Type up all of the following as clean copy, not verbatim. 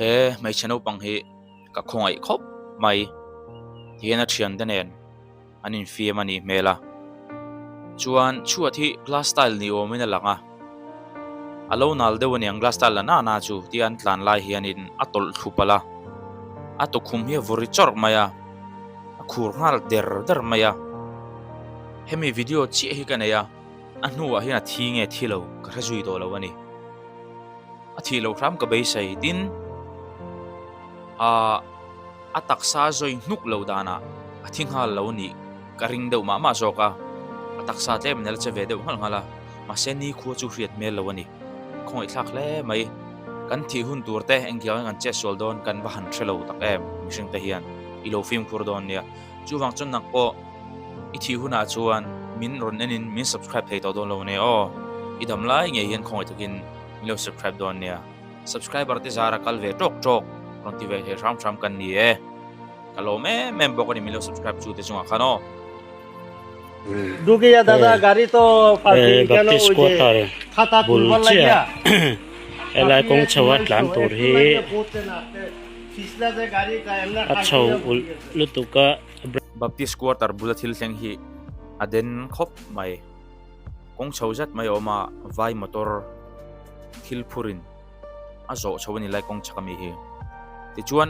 he mai chano pang hi ka khongai khop mai thihna thian danen anin fiam ani mela chuan chuat hi glass style ni omina langa alo nal dewani ang glass style na na chu tian tlan lai hianin atol thupala ato khum hi vori chor maya khur ngal der maya hemi video chi hi kanaya anu a hina thinge thilo ka rajui do lawani a thilo ram ka bei sai tin a taksa zoi nuk lo dana a thinghal lo ni ka ring deuh ma zoka a taksa tlem nel cheve deuh ngal ngala ma se ni khu chu hriat mel lawani khoi thlak le mai kan thi hun turte engkiang ngan che sol don kan ba han thelo tak em mishing te hian ilo film khur don nia chu wang chon nak po i thi huna chuan min ron enin min subscribe thei to don lo ne o idam lai nge hian khoi takin lo subscribe don nia subscriber te zara kal ve tok ron ti ve he ram kan ni e kalo me member ko ni milo subscribe chu te chunga khano दुगे या दादा गाड़ी तो पार्किंग केनो उजे खाता तुलबल लगिया एला कोंग छवत लान तोर हे फिसला जे गाड़ी का एमना अच्छा लुतुका baptist quarter bulathil thleng hi aden khop mai kong chhojat mai oma vai motor thil phurin azo chhawani lai kong chakami hi ti chuan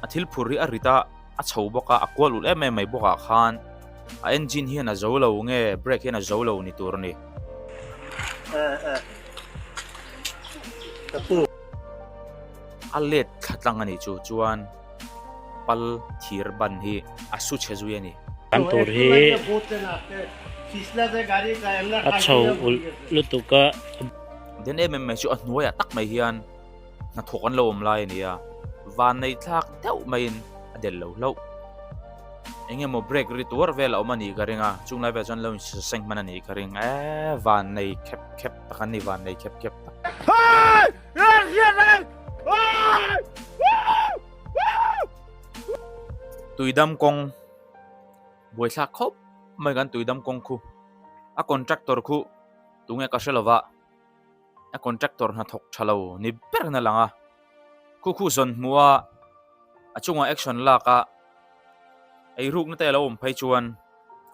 a thil phuri a rita a chho boka a kwal ul em mai boka khan a engine hi na zo lo nge brake hi na zo lo ni tur ni a let khatlang ani chu chuan pal thir ban hi asu chhezu ani लान तोर हे फिसला जे गाड़ी का एमना अच्छा लुतुका den em chu a hnuaya tak mai hian na thokan lo om lai ania van nei thak deuh mai in adel lo enge mo break ri tur vel omani garinga chunglai ve jon lo seng manani garing van nei khep takani van nei khep tuidam kong boisa khop mai gan tuidam kong khu a contractor khu tunge ka shelova a contractor na thok thalo ni ber na langa khu zon muwa achunga action la ka ai ruk na te lo om phai chuan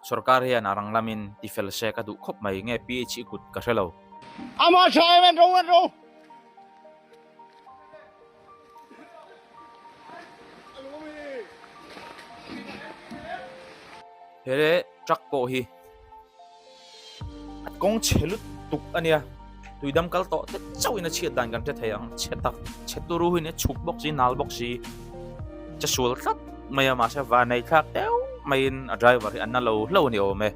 sarkar hian arang lamin tifel se ka du khop mai nge ph kut ka helo ama chai wen ro hele truck po hi at kong chelut tuk ania tuidam kal to te chawina chiat dan kan te thayang chetak cheturu hi ne chuk box ji nal box ji chasul rat maya ma sa va nei thak teu main a driver hi anna lo ni o me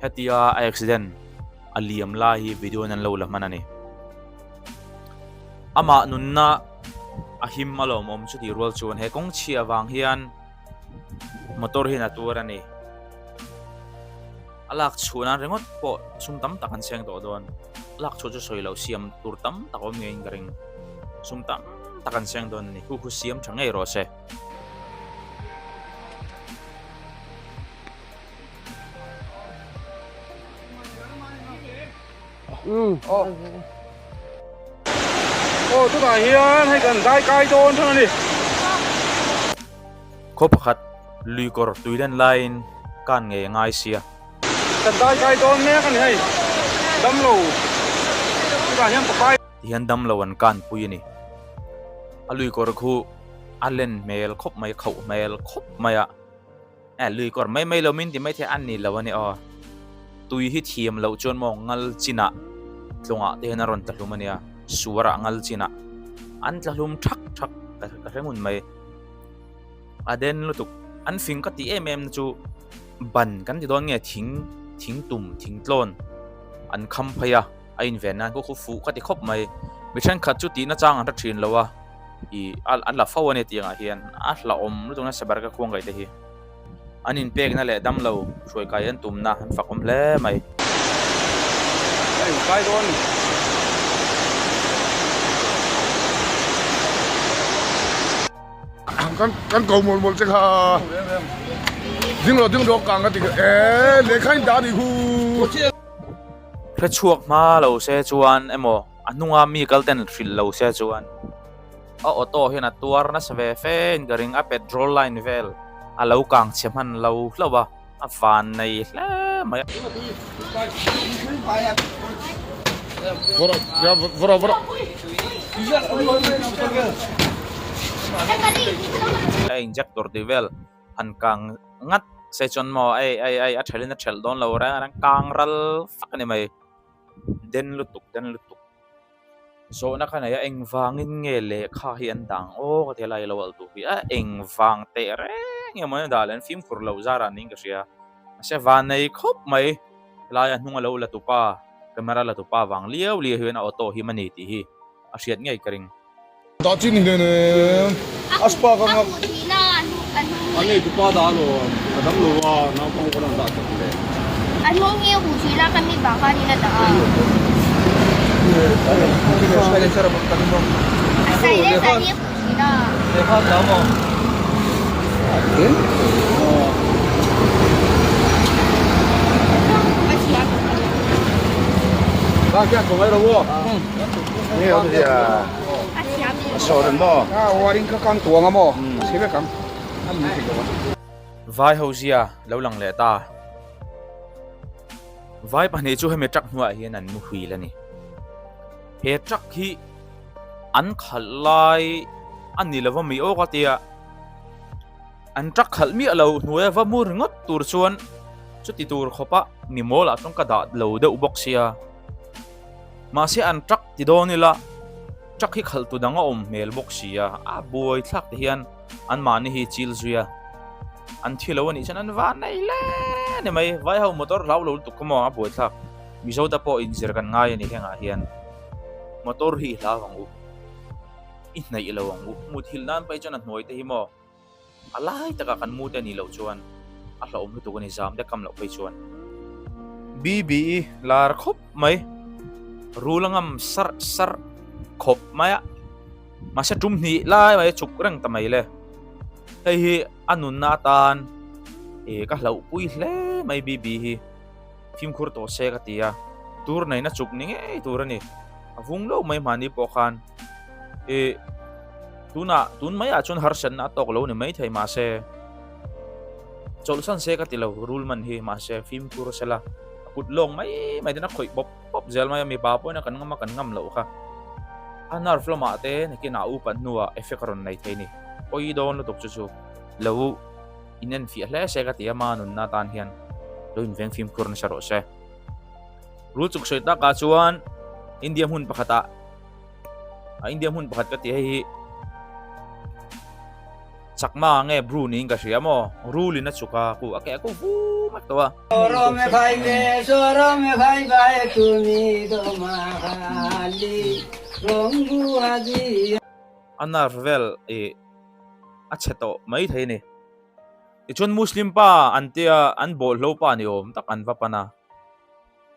hetia accident aliam la hi video nan lo la manani ama nunna ahim malom om chu ti rol chuan he kong chi awang hian motor hi na turani alak chuna rengot po sumtam takan seng to don lak chu chu soilo siam turtam takom ngein garing sumtam takan seng don ni khu siam thangai ro se tu ta hian hay kan dai kai don thang ni ko pakhat lui kor tuilen line kan nge ngai sia kan dai kai don me kan hay dam lo tu ta hian papai hian dam lo an kan pui ni alui kor khu alen mel khop mai khau mel khop maya lui kor mai lo min ti mai the an ni lo ani o tui hi thiam lo chon mo ngal china tlunga te na ron ta lumania suara ngal china an tlalum thak ka rengun mai aden lutuk an fing ka ti chu ban kan ti don nge thing tum thing tlon an kham phaya a in ven nan ko khu fu ka ti khop mai mi than khat chu ti na chang an thin lowa I an la faw ne ti nga hian a hla om lutung na sabar ka khuang gai te hi anin pek na le dam lo throi kai an tum na an fakom hle mai ai kai don kan cầu một chiếc ha ding lo càng cái để khai đá đi khu cái chuộc mà lâu xe chuan emo anunga mi kalten thil lo xe chuan auto hian a tuar na save fen garing a petrol line vel a lo kang cheman lo hlova a van nei hle mai Vora, ya, vora. a injector ti vel an kang ngat se chon mo ai a thelin a thel don lo ra rang kang ral fak ni mai den lutuk so na kana ya eng wangin nge le kha hi an dang o ka thelai lo al tu hi a eng wang te re nge mo dalen film kur lo zara ning ka sia se van nei khop mai lai an hunga lo la tu pa camera la tu pa wang lieu hian auto hi mani ti hi a hriat ngei karing Da chin ni ne. Aspa ka nga. Ani tu pa da lo. Adam lo wa na pang ko lang da ta le. Ano ngei hu chi la kami ba ka ni na da. Sai sara mo ta mo. Sai le sa ni hu chi la. Le kha da mo. Ken? Ba kya ko mai ro wo. Ni ho dia. Soren mo. Waring ka kang tuang mo. Sibe kang. Ami ti ko. vai ho zia lo lang le ta vai pa ne chu he me trak nuwa hian an mu hui la ni he trak hi an khalai an ni lawa mi o ka tia an trak khal mi alo nuwa va mur ngot tur chuan chu ti tur khopa ni mola tong ka da lo de ubok sia ma se an trak ti do ni la trak hi khal tu danga mel bok sia a boi thak hian an mani hi chil zuya an thilo ni chan an van nei le ne mai vai ho motor lau lo tu komo a boi thak mi zo da po in zir kan ngai ni henga hian motor hi la wangu i nei lo wangu mu thil nan pai chan an noi te hi mo alai taka kan mu te ni lo chuan a hlom tu ni zam de kam lo pai chuan bb lar khop mai rulangam sar khop maya ma sa tum ni lai mai chuk rang tamai le hei hi anun na tan ka hlau pui hle mai bb hi phim khur to se ka tia tur nei na chuk ni nge tur ani avung lo mai mani po khan tun mai a chun har san na tok lo ni mai thai ma se chol san se ka tilo rule man hi ma se phim khur sela put long mai dina khoi pop zel mai mi ba po na kan ngam lo kha anar floma te ne ki na u pan nuwa effect ron nei thei ni oi don lo tok chu lo inen fi hle se ka tia manun na tan hian lo in veng film kur na saro se ru chuk soi ta ka chuan india hun pakhata india hun pakhat ka ti hi chakma nge bru ning ka ria mo ruli na chuka ku ake ku fu mak to soro me khai bai tumi do ma khali rongu haji anar vel acheto mai thei ni ichun muslim pa antia an bol hlo pa ni om tak an va pana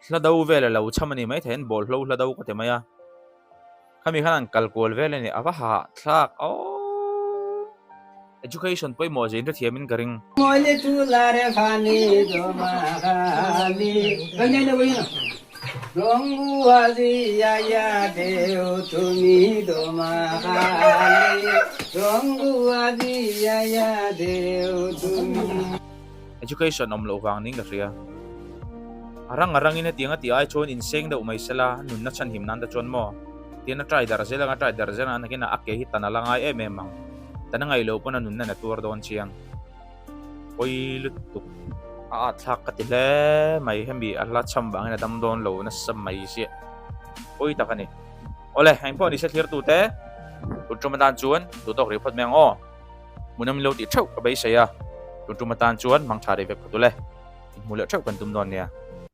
hladau vel lo chamani mai thein bol hlo hladau ka te maya khami khan an kalkol vel ni awa ha thlak o education poi mo je inda thiamin garing moile tu la re khani do ma khali ganai na wina rongu haji ya de tumi do ma khali rongu haji ya de tumi education om lo wang ning ka ria arang ina tianga ti ai chon in seng da umai sala nun na chan him nan da chon mo tina try dar zela na kina akke hi tanala ngai memang tanangai lo pona nun na tur don chiang oi lutuk a thak ka ti le mai hemi alla cham bang na dam don lo na sam mai si oi takani ole hang po ni se thir tu te utrumatan chuan tu tok ri phat meng o munam lo ti thau ka bai se ya utrumatan chuan mang thari vek tu le mulo thau kan tum don nia